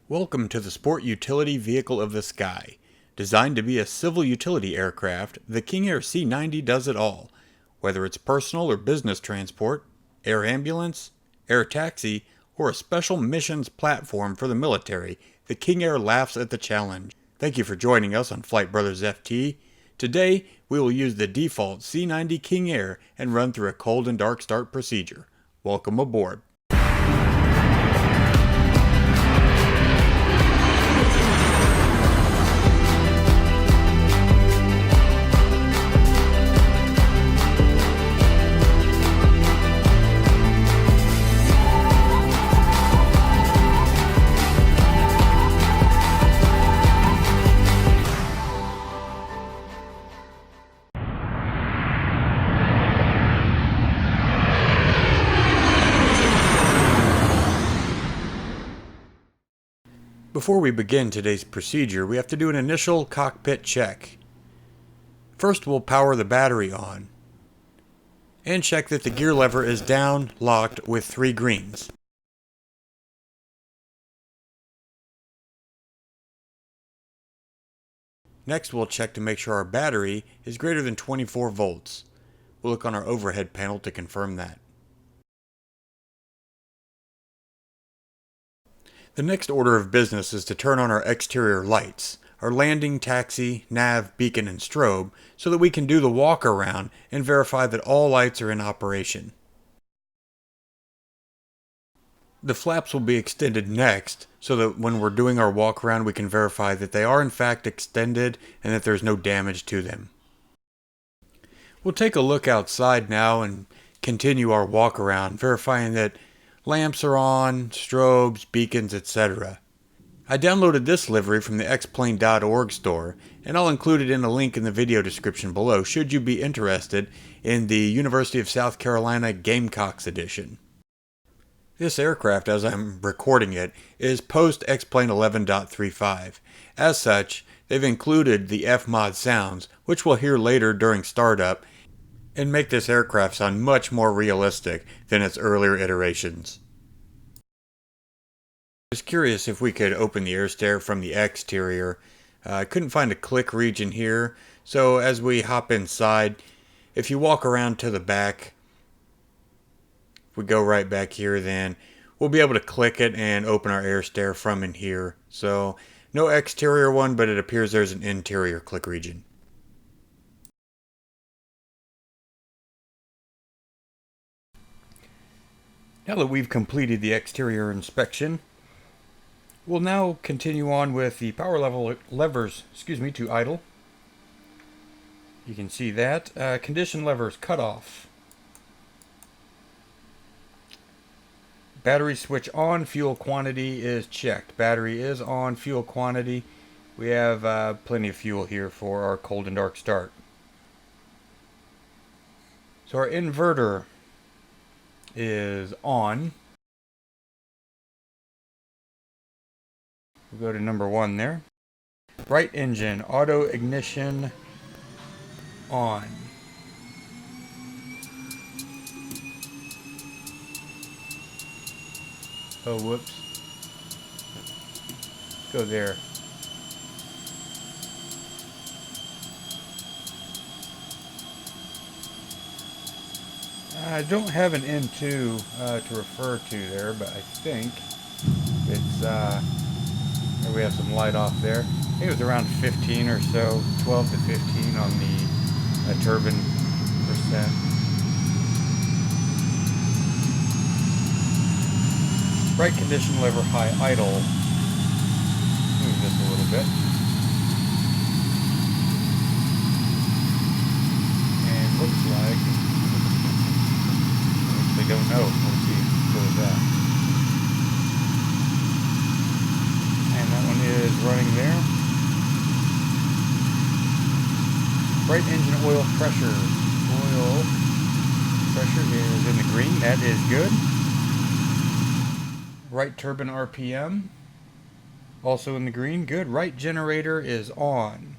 Welcome to the Sport Utility Vehicle of the Sky. Designed to be a civil utility aircraft, the King Air C90 does it all. Whether it's personal or business transport, air ambulance, air taxi, or a special missions platform for the military, the King Air laughs at the challenge. Thank you for joining us on flightbrosft. Today, we will use the default C90 King Air and run through a cold and dark start procedure. Welcome aboard. Before we begin today's procedure, we have to do an initial cockpit check. First, we'll power the battery on and check that the gear lever is down, locked with 3 greens. Next, we'll check to make sure our battery is greater than 24 volts. We'll look on our overhead panel to confirm that. The next order of business is to turn on our exterior lights, our landing, taxi, nav, beacon, and strobe, so that we can do the walk around and verify that all lights are in operation. The flaps will be extended next, so that when we're doing our walk around we can verify that they are in fact extended and that there's no damage to them. We'll take a look outside now and continue our walk around, verifying that lamps are on, strobes, beacons, etc. I downloaded this livery from the XPlane.org store, and I'll include it in a link in the video description below should you be interested in the University of South Carolina Gamecocks edition. This aircraft, as I'm recording it, is post XPlane 11.35. As such, they've included the FMOD sounds, which we'll hear later during startup, and make this aircraft sound much more realistic than its earlier iterations. I was curious if we could open the air stair from the exterior. I couldn't find a click region here, so as we hop inside, if you walk around to the back, if we go right back here, then we'll be able to click it and open our air stair from in here. So no exterior one, but it appears there's an interior click region. Now that we've completed the exterior inspection, we'll now continue on with the power levers to idle. You can see that. Condition levers cut off. Battery switch on, fuel quantity is checked. Battery is on, fuel quantity. We have plenty of fuel here for our cold and dark start. So our inverter is on. We'll go to number 1 there. Right engine, auto ignition on. Oh, whoops. Go there. I don't have an N2 to refer to there, but I think it's, we have some light off there. I think it was around 15 or so, 12 to 15 on the turbine percent. Right condition lever high idle. Move this a little bit. And looks like, I don't know. Let's see. Go with that. And that one is running there. Right engine oil pressure. Oil pressure is in the green. That is good. Right turbine RPM. Also in the green. Good. Right generator is on.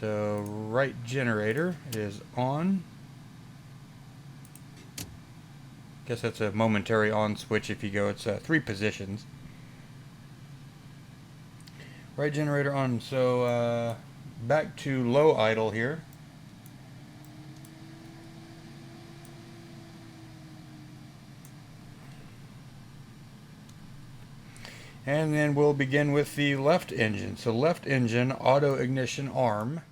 So right generator is on. Guess that's a momentary on switch if you go. It's 3 positions. Right generator on. So back to low idle here. And then we'll begin with the left engine. So left engine, auto ignition arm.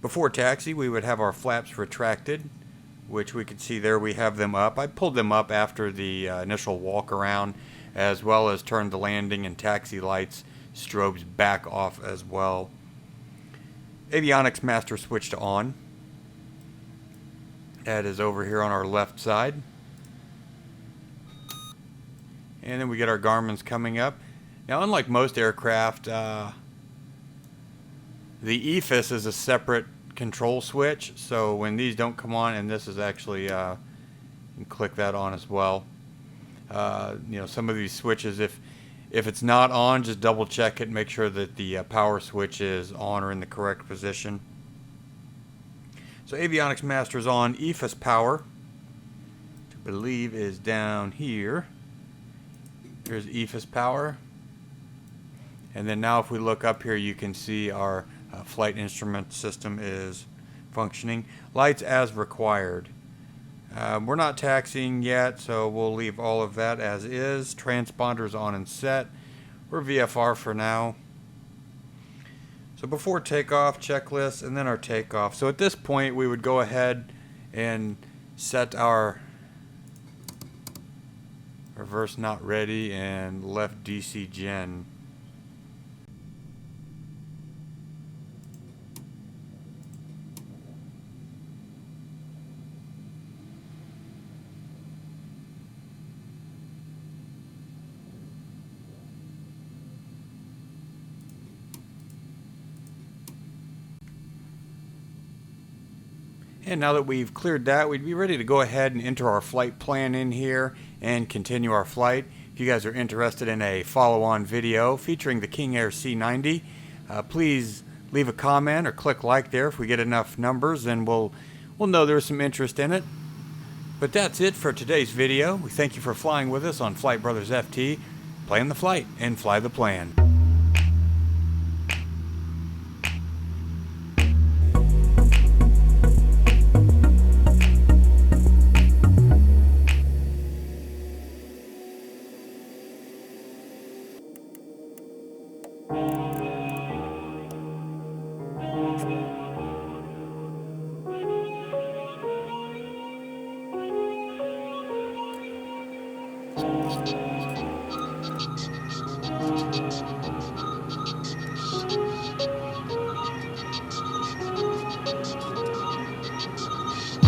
Before taxi, we would have our flaps retracted, which we could see there we have them up. I pulled them up after the initial walk around, as well as turned the landing and taxi lights strobes back off as well. Avionics master switch to on. That is over here on our left side. And then we get our Garmin's coming up. Now, unlike most aircraft, the EFIS is a separate control switch, so when these don't come on, and this is actually, you can click that on as well. You know, some of these switches, if it's not on, just double check it and make sure that the power switch is on or in the correct position. So Avionics Master's on. EFIS power, which I believe is down here. Here's EFIS power. And then now if we look up here, you can see our flight instrument system is functioning. Lights as required. We're not taxiing yet, so we'll leave all of that as is. Transponders on and set. We're VFR for now. So before takeoff, checklist, and then our takeoff. So at this point, we would go ahead and set our reverse not ready and left DC gen. And now that we've cleared that, we'd be ready to go ahead and enter our flight plan in here and continue our flight. If you guys are interested in a follow-on video featuring the King Air C90, please leave a comment or click like there. If we get enough numbers, then we'll know there's some interest in it. But that's it for today's video. We thank you for flying with us on Flight Brothers FT. Plan the flight and fly the plan.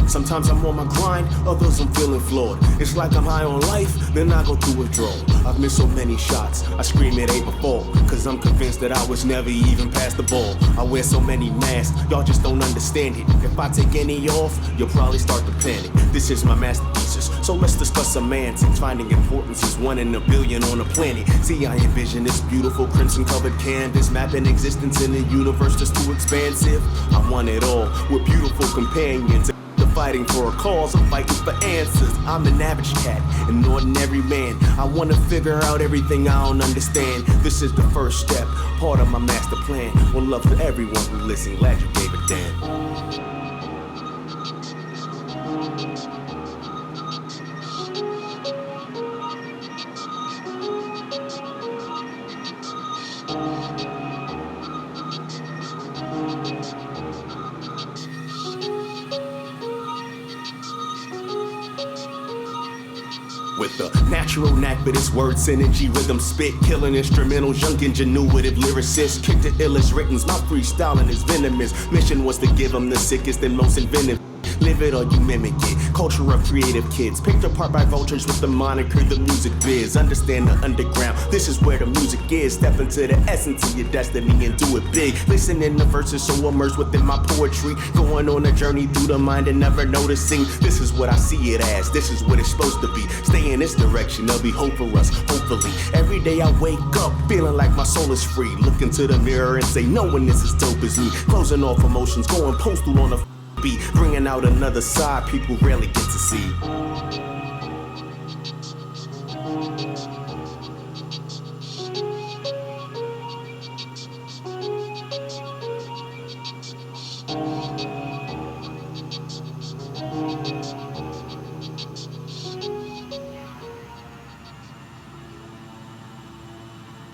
Sometimes I'm on my grind, others I'm feeling flawed. It's like I'm high on life, then I go through withdrawal. I've missed so many shots, I scream it ain't before, cause I'm convinced that I was never even past the ball. I wear so many masks, y'all just don't understand it. If I take any off, you'll probably start to panic. This is my masterpieces, so let's discuss semantics. Finding importance is 1 in a billion on a planet. See, I envision this beautiful crimson covered canvas, mapping existence in a universe that's too expansive. I want it all, with beautiful companions. Fighting for a cause, I'm fighting for answers. I'm an average cat, an ordinary man. I wanna figure out everything I don't understand. This is the first step, part of my master plan. One love for everyone who listened, glad you gave a damn. with a natural knack for this word synergy, rhythm spit, killing instrumentals, young ingenuitive lyricist, kick the illest writtens, my freestyling is venomous. Mission was to give them the sickest and most inventive. Live it or you mimic it. Culture of creative kids, picked apart by vultures with the moniker the music biz. Understand the underground, this is where the music is. Step into the essence of your destiny and do it big. Listen in the verses so immersed within my poetry, going on a journey through the mind and never noticing. This is what I see it as, this is what it's supposed to be. Stay in this direction, there'll be hope for us, hopefully. Every day I wake up feeling like my soul is free. Look into the mirror and say no one is as dope as me. Closing off emotions, going postal on a beat, bringing out another side people rarely get to see.